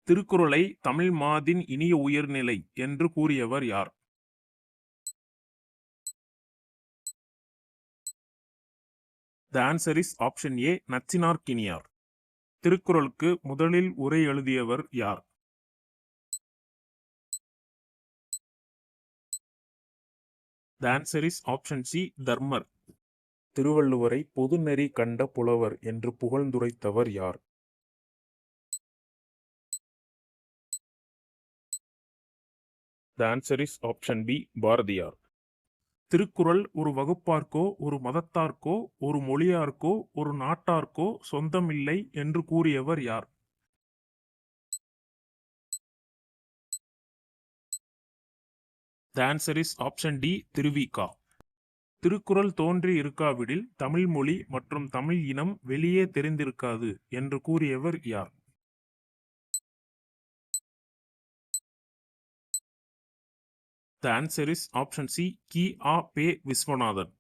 திருக்குறளை தமிழ் மாதின் இனிய உயிர்நிலை என்று கூறியவர் யார்? The answer is option A. Nachchinarkkiniyar. திருக்குறளுக்கு முதலில் உரை எழுதியவர் யார்? The answer is option C. Dharmar. திருவள்ளுவரை பொதுநெறி கண்ட புலவர் என்று புகழ்ந்துரைத்தவர் யார்? The answer is option B. Bharathiyar. Thirukkural ஒரு வகுப்பார்க்கோ ஒரு மதத்தார்க்கோ ஒரு மொழியார்க்கோ ஒரு நாட்டார்க்கோ சொந்தமில்லை என்று கூறியவர் யார்? The answer is option D. Thiruvika. Thirukkural தோன்றி இருக்காவிடில் தமிழ் மொழி மற்றும் தமிழ் இனம் வெளியே தெரிந்திருக்காது என்று கூறியவர் யார்? The answer is option C. கி. ஆ. பெ. விஸ்வநாதன்.